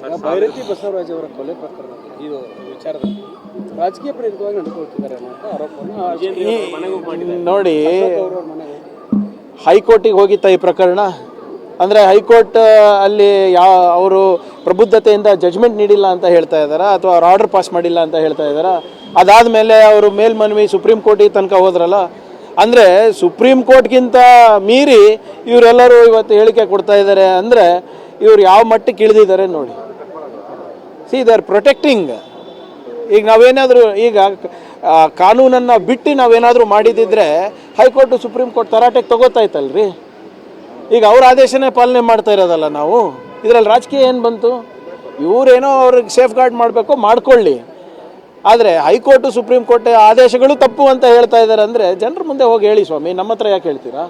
ಭೈರತಿ ಬಸವರಾಜ್ ಅವರ ಕೊಲೆ ಪ್ರಕರಣ ಇದು ವಿಚಾರದಲ್ಲಿ ರಾಜಕೀಯ ಪ್ರೇರಿತವಾಗಿ ನಡೆದುಕೊಳ್ತಿದ್ದಾರೆ ಅನ್ನೋ ಆರೋಪವನ್ನು ನೋಡಿ, ಹೈಕೋರ್ಟಿಗೆ ಹೋಗಿತ್ತ ಈ ಪ್ರಕರಣ ಅಂದರೆ ಹೈಕೋರ್ಟ್ ಅಲ್ಲಿ ಅವರು ಪ್ರಬುದ್ಧತೆಯಿಂದ ಜಜ್ಮೆಂಟ್ ನೀಡಿಲ್ಲ ಅಂತ ಹೇಳ್ತಾ ಇದ್ದಾರಾ ಅಥವಾ ಅವ್ರು ಆರ್ಡರ್ ಪಾಸ್ ಮಾಡಿಲ್ಲ ಅಂತ ಹೇಳ್ತಾ ಇದ್ದಾರಾ? ಅದಾದಮೇಲೆ ಅವರು ಮೇಲ್ಮನವಿ ಸುಪ್ರೀಂ ಕೋರ್ಟಿಗೆ ತನಕ ಹೋದ್ರಲ್ಲ, ಅಂದರೆ ಸುಪ್ರೀಂ ಕೋರ್ಟ್ಗಿಂತ ಮೀರಿ ಇವರೆಲ್ಲರೂ ಇವತ್ತು ಹೇಳಿಕೆ ಕೊಡ್ತಾ ಇದ್ದಾರೆ ಅಂದರೆ ಇವ್ರು ಯಾವ ಮಟ್ಟಕ್ಕೆ ಇಳಿದಿದ್ದಾರೆ ನೋಡಿ. C they are protecting. ಈಗ ನಾವೇನಾದರೂ ಈಗ ಕಾನೂನನ್ನು ಬಿಟ್ಟು ನಾವೇನಾದರೂ ಮಾಡಿದ್ದಿದ್ರೆ ಹೈಕೋರ್ಟು ಸುಪ್ರೀಂ ಕೋರ್ಟ್ ತರಾಟೆಗೆ ತಗೋತಾ ಇತ್ತಲ್ರಿ. ಈಗ ಅವ್ರ ಆದೇಶನೇ ಪಾಲನೆ ಮಾಡ್ತಾ ಇರೋದಲ್ಲ ನಾವು. ಇದರಲ್ಲಿ ರಾಜಕೀಯ ಏನು ಬಂತು? ಇವರೇನೋ ಅವ್ರಿಗೆ ಸೇಫ್ ಗಾರ್ಡ್ ಮಾಡಬೇಕು ಮಾಡ್ಕೊಳ್ಳಿ, ಆದರೆ ಹೈಕೋರ್ಟು ಸುಪ್ರೀಂ ಕೋರ್ಟ್ ಆದೇಶಗಳು ತಪ್ಪು ಅಂತ ಹೇಳ್ತಾ ಇದ್ದಾರೆ ಅಂದರೆ ಜನರ ಮುಂದೆ ಹೋಗಿ ಹೇಳಿ ಸ್ವಾಮಿ, ನಮ್ಮ ಹತ್ರ ಯಾಕೆ ಹೇಳ್ತೀರಾ?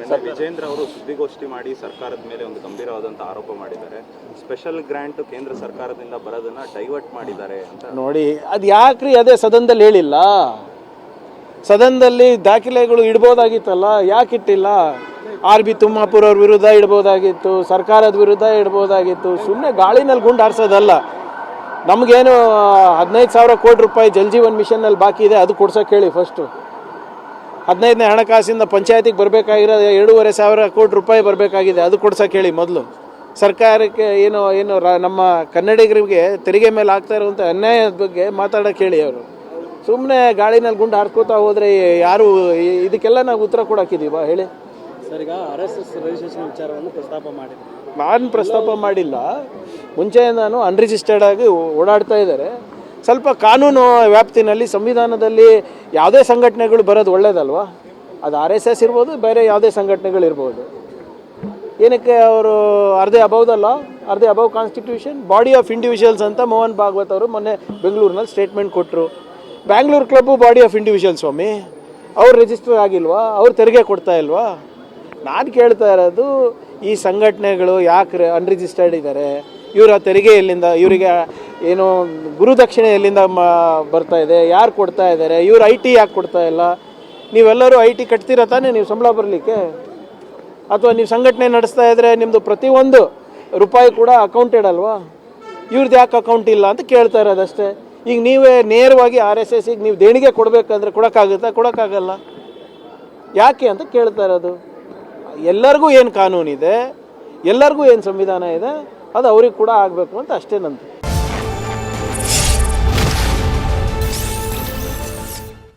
ಸರ್, ವಿಜೇಂದ್ರ ಅವರು ಸುದ್ದಿಗೋಷ್ಠಿ ಮಾಡಿ ಸರ್ಕಾರದ ಮೇಲೆ ಒಂದು ಗಂಭೀರವಾದಂಥ ಆರೋಪ ಮಾಡಿದ್ದಾರೆ. ಸ್ಪೆಷಲ್ ಗ್ರಾಂಟ್ ಕೇಂದ್ರ ಸರ್ಕಾರದಿಂದ ಬರೋದನ್ನ ಡೈವರ್ಟ್ ಮಾಡಿದ್ದಾರೆ ಅಂತ. ನೋಡಿ, ಅದು ಯಾಕ್ರಿ ಅದೇ ಸದನದಲ್ಲಿ ಹೇಳಿಲ್ಲ? ಸದನದಲ್ಲಿ ದಾಖಲೆಗಳು ಇಡ್ಬೋದಾಗಿತ್ತಲ್ಲ, ಯಾಕೆ ಇಟ್ಟಿಲ್ಲ? RB ತಿಮ್ಮಾಪುರ ಅವ್ರ ವಿರುದ್ಧ ಇಡ್ಬೋದಾಗಿತ್ತು, ಸರ್ಕಾರದ ವಿರುದ್ಧ ಇಡ್ಬೋದಾಗಿತ್ತು. ಸುಮ್ಮನೆ ಗಾಳಿನಲ್ಲಿ ಗುಂಡು ಹಾರಿಸೋದಲ್ಲ. ನಮಗೇನು 15,000 ಕೋಟಿ ರೂಪಾಯಿ ಜಲ್ ಜೀವನ್ ಮಿಷನ್ನಲ್ಲಿ ಬಾಕಿ ಇದೆ, ಅದು ಕೊಡ್ಸೋಕೆ ಹೇಳಿ ಫಸ್ಟು. 15ನೇ ಹಣಕಾಸಿಂದ ಪಂಚಾಯತಿಗೆ ಬರಬೇಕಾಗಿರೋ 2,500 ಕೋಟಿ ರೂಪಾಯಿ ಬರಬೇಕಾಗಿದೆ, ಅದು ಕೊಡ್ಸೋಕೆ ಹೇಳಿ ಮೊದಲು. ಸರ್ಕಾರಕ್ಕೆ ಏನು ನಮ್ಮ ಕನ್ನಡಿಗರಿಗೆ ತೆರಿಗೆ ಮೇಲೆ ಆಗ್ತಾ ಇರುವಂಥ ಅನ್ಯಾಯದ ಬಗ್ಗೆ ಮಾತಾಡೋಕೆ ಹೇಳಿ. ಅವರು ಸುಮ್ಮನೆ ಗಾಳಿನಲ್ಲಿ ಗುಂಡು ಹಾರ್ಕೋತಾ ಹೋದರೆ ಯಾರು ಇದಕ್ಕೆಲ್ಲ ನಾವು ಉತ್ತರ ಕೊಡೋಕ್ಕಿದ್ದೀವಾ ಹೇಳಿ? ಸರ್, ಈಗ RSS ರಿಜಿಸ್ಟ್ರೇಷನ್ ವಿಚಾರವನ್ನು ಪ್ರಸ್ತಾಪ ಮಾಡಿದೆ. ನಾನು ಪ್ರಸ್ತಾಪ ಮಾಡಿಲ್ಲ, ಮುಂಚೆ ನಾನು ಅನ್ರಿಜಿಸ್ಟರ್ಡ್ ಆಗಿ ಓಡಾಡ್ತಾ ಇದ್ದಾರೆ. ಸ್ವಲ್ಪ ಕಾನೂನು ವ್ಯಾಪ್ತಿನಲ್ಲಿ ಸಂವಿಧಾನದಲ್ಲಿ ಯಾವುದೇ ಸಂಘಟನೆಗಳು ಬರೋದು ಒಳ್ಳೇದಲ್ವಾ? ಅದು RSS ಇರ್ಬೋದು, ಬೇರೆ ಯಾವುದೇ ಸಂಘಟನೆಗಳಿರ್ಬೋದು. ಏನಕ್ಕೆ ಅವರು ಅರ್ಧೇ ಅಬೌದಲ್ಲ, are the above constitution, body of individuals ಅಂತ ಮೋಹನ್ ಭಾಗವತ್ ಅವರು ಮೊನ್ನೆ ಬೆಂಗಳೂರಿನಲ್ಲಿ ಸ್ಟೇಟ್ಮೆಂಟ್ ಕೊಟ್ಟರು. Bangalore club body of individual ಸ್ವಾಮಿ, ಅವ್ರು ರಿಜಿಸ್ಟರ್ ಆಗಿಲ್ವಾ? ಅವ್ರು ತೆರಿಗೆ ಕೊಡ್ತಾ ಇಲ್ವಾ? ನಾನು ಕೇಳ್ತಾ ಇರೋದು, ಈ ಸಂಘಟನೆಗಳು ಯಾಕೆ ಅನ್ರಿಜಿಸ್ಟರ್ಡ್ ಇದ್ದಾರೆ? ಇವರ ತೆರಿಗೆ ಎಲ್ಲಿಂದ, ಇವರಿಗೆ ಏನು ಗುರುದಕ್ಷಿಣೆ ಎಲ್ಲಿಂದ ಬರ್ತಾ ಇದೆ? ಯಾರು ಕೊಡ್ತಾ ಇದ್ದಾರೆ? ಇವರು IT ಯಾಕೆ ಕೊಡ್ತಾ ಇಲ್ಲ? ನೀವೆಲ್ಲರೂ IT ಕಟ್ತೀರ ತಾನೇ ನೀವು ಸಂಬಳ ಬರಲಿಕ್ಕೆ? ಅಥವಾ ನೀವು ಸಂಘಟನೆ ನಡೆಸ್ತಾ ಇದ್ದರೆ ನಿಮ್ಮದು ಪ್ರತಿಯೊಂದು ರೂಪಾಯಿ ಕೂಡ ಅಕೌಂಟೆಡ್ ಅಲ್ವಾ? ಇವ್ರದ್ದು ಯಾಕೆ ಅಕೌಂಟ್ ಇಲ್ಲ ಅಂತ ಕೇಳ್ತಾ ಇರೋದಷ್ಟೇ. ಈಗ ನೀವೇ ನೇರವಾಗಿ RSSಗೆ ನೀವು ದೇಣಿಗೆ ಕೊಡಬೇಕಂದ್ರೆ ಕೊಡೋಕ್ಕಾಗುತ್ತಾ? ಕೊಡೋಕ್ಕಾಗಲ್ಲ. ಯಾಕೆ ಅಂತ ಕೇಳ್ತಾ ಇರೋದು. ಎಲ್ಲರಿಗೂ ಏನು ಕಾನೂನಿದೆ, ಎಲ್ಲರಿಗೂ ಏನು ಸಂವಿಧಾನ ಇದೆ, ಅದು ಅವ್ರಿಗೆ ಕೂಡ ಆಗಬೇಕು ಅಂತ ಅಷ್ಟೇ ನಂದು.